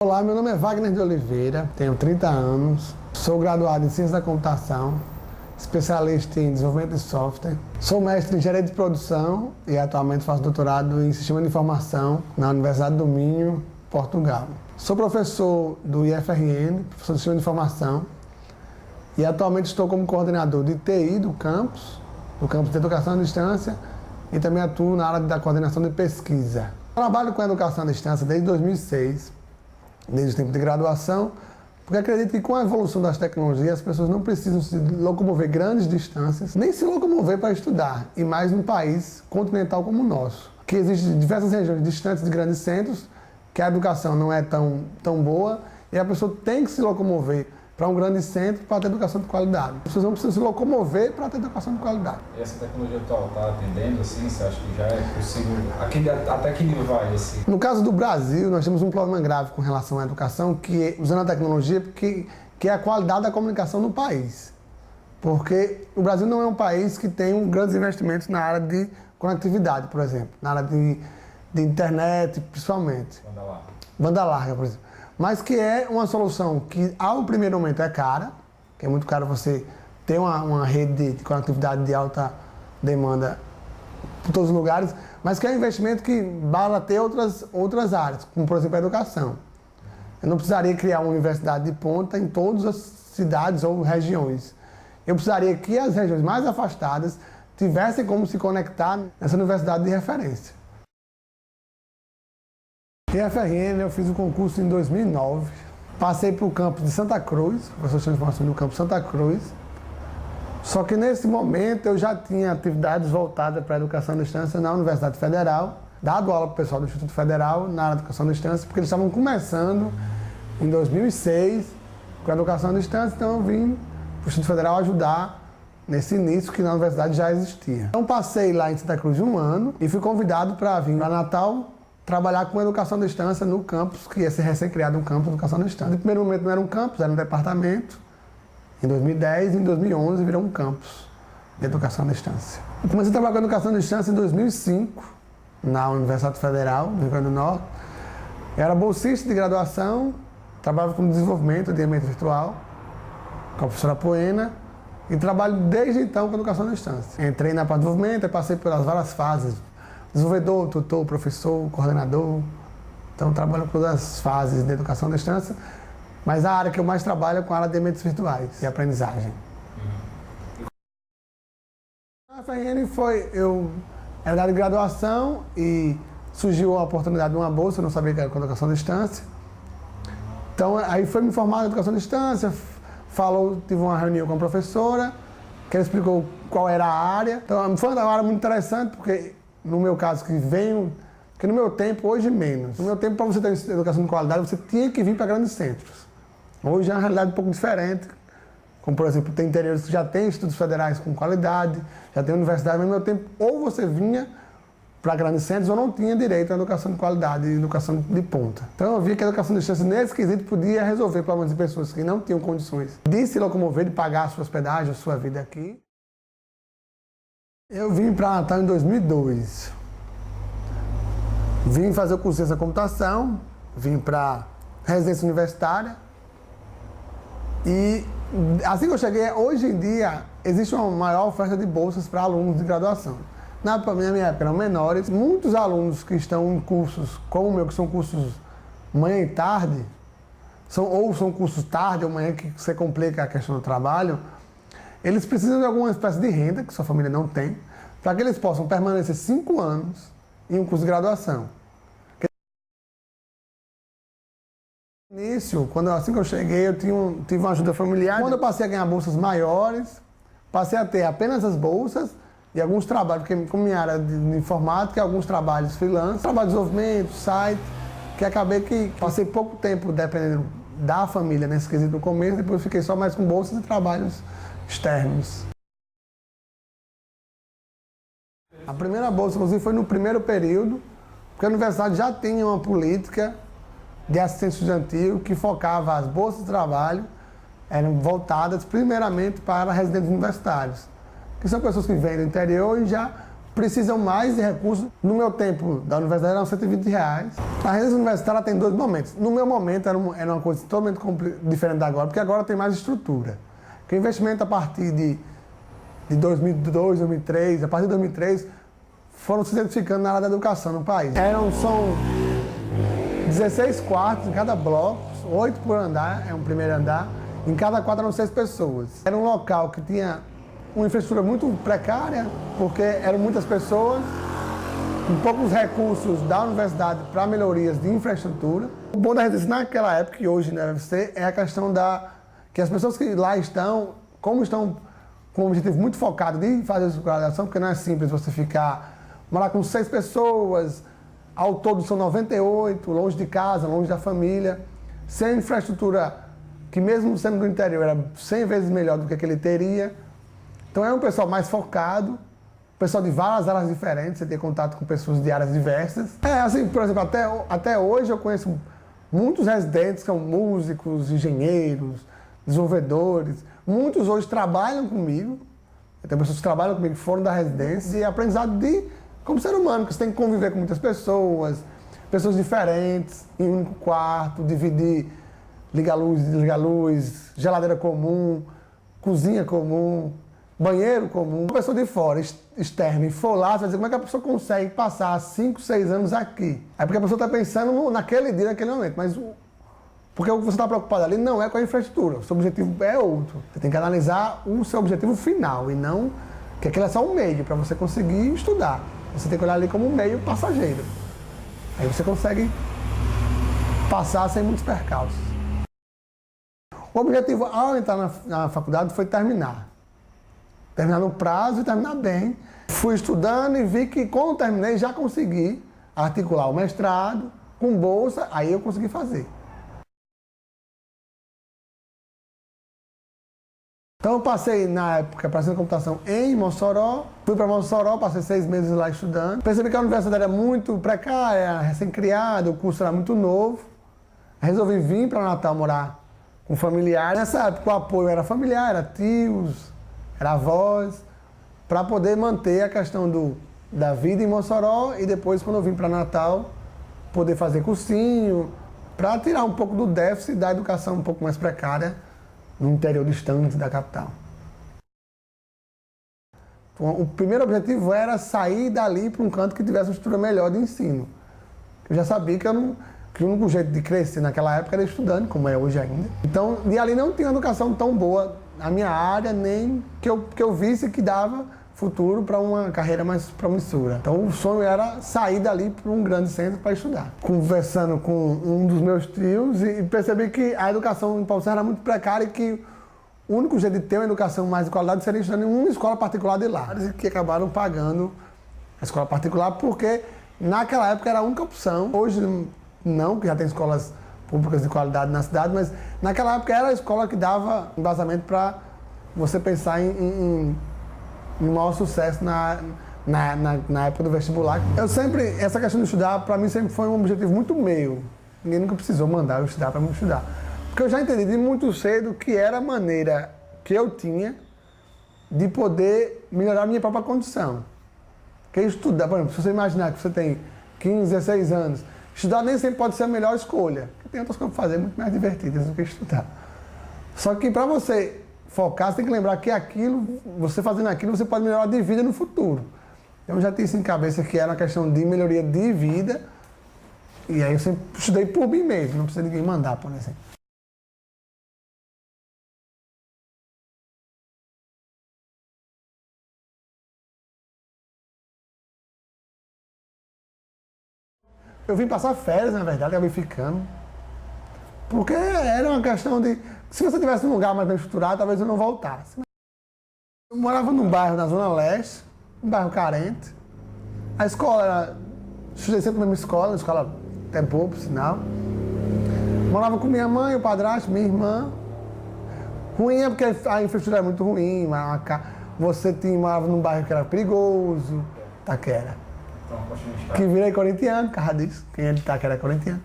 Olá, meu nome é Wagner de Oliveira, tenho 30 anos, sou graduado em Ciência da Computação, especialista em desenvolvimento de software, sou mestre em Engenharia de Produção e atualmente faço doutorado em Sistema de Informação na Universidade do Minho, Portugal. Sou professor do IFRN, professor de Sistema de Informação, e atualmente estou como coordenador de TI do campus de Educação à Distância, e também atuo na área da coordenação de pesquisa. Trabalho com a educação à distância desde 2006, desde o tempo de graduação, porque acredito que com a evolução das tecnologias as pessoas não precisam se locomover grandes distâncias, nem se locomover para estudar, e mais num país continental como o nosso, que existem diversas regiões distantes de grandes centros, que a educação não é tão boa, e a pessoa tem que se locomover para um grande centro para ter educação de qualidade. As pessoas não precisam se locomover para ter educação de qualidade. E essa tecnologia atual está atendendo, assim? Você acha que já é possível? Até que nível vai esse? No caso do Brasil, nós temos um problema grave com relação à educação, que usando a tecnologia, que é a qualidade da comunicação no país. Porque o Brasil não é um país que tem grandes investimentos na área de conectividade, por exemplo, na área de internet, principalmente. Banda larga. Banda larga, por exemplo. Mas que é uma solução que, ao primeiro momento, é cara, que é muito caro você ter uma rede de conectividade de alta demanda por todos os lugares, mas que é um investimento que bala ter outras áreas, como, por exemplo, a educação. Eu não precisaria criar uma universidade de ponta em todas as cidades ou regiões. Eu precisaria que as regiões mais afastadas tivessem como se conectar nessa universidade de referência. IFRN, eu fiz o concurso em 2009, passei para o campus de Santa Cruz, professor de informação do campus Santa Cruz, só que nesse momento eu já tinha atividades voltadas para a educação à distância na Universidade Federal, dado aula para o pessoal do Instituto Federal na área de educação à distância, porque eles estavam começando em 2006 com a educação à distância, então eu vim para o Instituto Federal ajudar nesse início que na universidade já existia. Então passei lá em Santa Cruz um ano e fui convidado para vir para Natal trabalhar com educação à distância no campus, que ia ser recém-criado um campus de educação à distância. No primeiro momento não era um campus, era um departamento. Em 2010 e em 2011 virou um campus de educação à distância. Eu comecei a trabalhar com educação à distância em 2005, na Universidade Federal, do Rio Grande do Norte. Eu era bolsista de graduação, trabalhava com desenvolvimento de ambiente virtual, com a professora Poena, e trabalho desde então com educação à distância. Entrei na parte de desenvolvimento e passei pelas várias fases. Desenvolvedor, tutor, professor, coordenador. Então, trabalho com todas as fases de educação à distância, mas a área que eu mais trabalho é com a área de ambientes virtuais e aprendizagem. A FRN eu era da área de graduação e surgiu a oportunidade de uma bolsa, eu não sabia que era com educação à distância. Então, aí foi me formar em educação à distância, tive uma reunião com a professora, que ela explicou qual era a área. Então, foi uma área muito interessante, porque no meu caso, porque no meu tempo, hoje menos. No meu tempo, para você ter educação de qualidade, você tinha que vir para grandes centros. Hoje é uma realidade um pouco diferente, como por exemplo, tem interiores que já tem estudos federais com qualidade, já tem universidade, mas no meu tempo, ou você vinha para grandes centros ou não tinha direito à educação de qualidade e educação de ponta. Então eu vi que a educação de distância, nesse quesito, podia resolver problemas de pessoas que não tinham condições de se locomover, de pagar a sua hospedagem, a sua vida aqui. Eu vim para Natal em 2002. Vim fazer o curso de Ciência da Computação, vim para residência universitária. E assim que eu cheguei, hoje em dia, existe uma maior oferta de bolsas para alunos de graduação. Na minha época eram menores. Muitos alunos que estão em cursos como o meu, que são cursos manhã e tarde, ou são cursos tarde ou manhã, que você complica a questão do trabalho, eles precisam de alguma espécie de renda, que sua família não tem, para que eles possam permanecer 5 anos em um curso de graduação. No início, assim que eu cheguei, eu tive uma ajuda familiar. Quando eu passei a ganhar bolsas maiores, passei a ter apenas as bolsas e alguns trabalhos, porque como minha área de informática, alguns trabalhos freelance, trabalho de desenvolvimento, site, que acabei que passei pouco tempo dependendo da família nesse quesito no começo, depois fiquei só mais com bolsas e trabalhos externos. A primeira bolsa, inclusive, foi no primeiro período, porque a universidade já tinha uma política de assistência estudantil que focava as bolsas de trabalho, eram voltadas primeiramente para residentes universitários, que são pessoas que vêm do interior e já precisam mais de recursos. No meu tempo da universidade eram R$120. A residência universitária tem 2 momentos. No meu momento era uma coisa totalmente diferente da agora, porque agora tem mais estrutura. Porque o investimento a partir de 2002, 2003, a partir de 2003, foram se identificando na área da educação no país. São 16 quartos em cada bloco, 8 por andar, é um primeiro andar. Em cada quadro eram 6 pessoas. Era um local que tinha uma infraestrutura muito precária, porque eram muitas pessoas, com poucos recursos da universidade para melhorias de infraestrutura. O bom da residência naquela época, e hoje na UFC, é a questão que as pessoas que lá estão, como estão com um objetivo muito focado de fazer a escolarização, porque não é simples você morar com 6 pessoas, ao todo são 98, longe de casa, longe da família, sem infraestrutura que mesmo sendo do interior era 100 vezes melhor do que ele teria. Então é um pessoal mais focado, pessoal de várias áreas diferentes, você tem contato com pessoas de áreas diversas. Assim, por exemplo, até hoje eu conheço muitos residentes que são músicos, engenheiros, desenvolvedores. Muitos hoje trabalham comigo, tem pessoas que trabalham comigo que foram da residência, e aprendizado como ser humano, que você tem que conviver com muitas pessoas diferentes, em um único quarto, dividir, ligar luz, desligar luz, geladeira comum, cozinha comum, banheiro comum. Uma pessoa de fora, externa, e for lá, você vai dizer como é que a pessoa consegue passar 5, 6 anos aqui. É porque a pessoa está pensando naquele dia, naquele momento, mas porque o que você está preocupado ali não é com a infraestrutura, o seu objetivo é outro. Você tem que analisar o seu objetivo final e não que aquilo é só um meio para você conseguir estudar. Você tem que olhar ali como um meio passageiro. Aí você consegue passar sem muitos percalços. O objetivo ao entrar na faculdade foi terminar. Terminar no prazo e terminar bem. Fui estudando e vi que quando terminei já consegui articular o mestrado com bolsa, aí eu consegui fazer. Então eu passei na época para ciência da computação em Mossoró, fui para Mossoró, passei 6 meses lá estudando. Percebi que a universidade era muito precária, recém-criada, o curso era muito novo. Resolvi vir para Natal morar com familiares. Nessa época o apoio era familiar, era tios, era avós, para poder manter a questão da vida em Mossoró e depois, quando eu vim para Natal, poder fazer cursinho, para tirar um pouco do déficit da educação um pouco mais precária no interior distante da capital. Então, o primeiro objetivo era sair dali para um canto que tivesse uma estrutura melhor de ensino. Eu já sabia que o único jeito de crescer naquela época era estudando, como é hoje ainda. Então, de ali não tinha educação tão boa na minha área, nem que eu visse que dava futuro para uma carreira mais promissora. Então, o sonho era sair dali para um grande centro para estudar. Conversando com um dos meus tios e percebi que a educação em Paulo Serra era muito precária e que o único jeito de ter uma educação mais de qualidade seria estudando em uma escola particular de lá. E que acabaram pagando a escola particular porque naquela época era a única opção. Hoje não, que já tem escolas públicas de qualidade na cidade, mas naquela época era a escola que dava embasamento para você pensar em maior sucesso na época do vestibular. Essa questão de estudar, para mim, sempre foi um objetivo muito meu. Ninguém nunca precisou mandar eu estudar para me estudar. Porque eu já entendi de muito cedo que era a maneira que eu tinha de poder melhorar a minha própria condição. Porque estudar, por exemplo, se você imaginar que você tem 15, 16 anos, estudar nem sempre pode ser a melhor escolha. Porque tem outras coisas para fazer muito mais divertidas do que estudar. Só que para você focar, você tem que lembrar que você fazendo aquilo, você pode melhorar de vida no futuro. Eu já tinha isso em cabeça que era uma questão de melhoria de vida, e aí eu sempre estudei por mim mesmo, não precisa ninguém mandar, por exemplo. Eu vim passar férias, na verdade, acabei ficando, porque era uma questão de... Se você tivesse um lugar mais bem estruturado, talvez eu não voltasse. Eu morava num bairro na Zona Leste, um bairro carente. A escola era... Estudei sempre na mesma escola, escola até boa, por sinal. Morava com minha mãe, o padrasto, minha irmã. Ruim é porque a infraestrutura era muito ruim. Você morava num bairro que era perigoso, Itaquera. Que virei corintiano, por causa disso. Quem é de Itaquera é corintiano.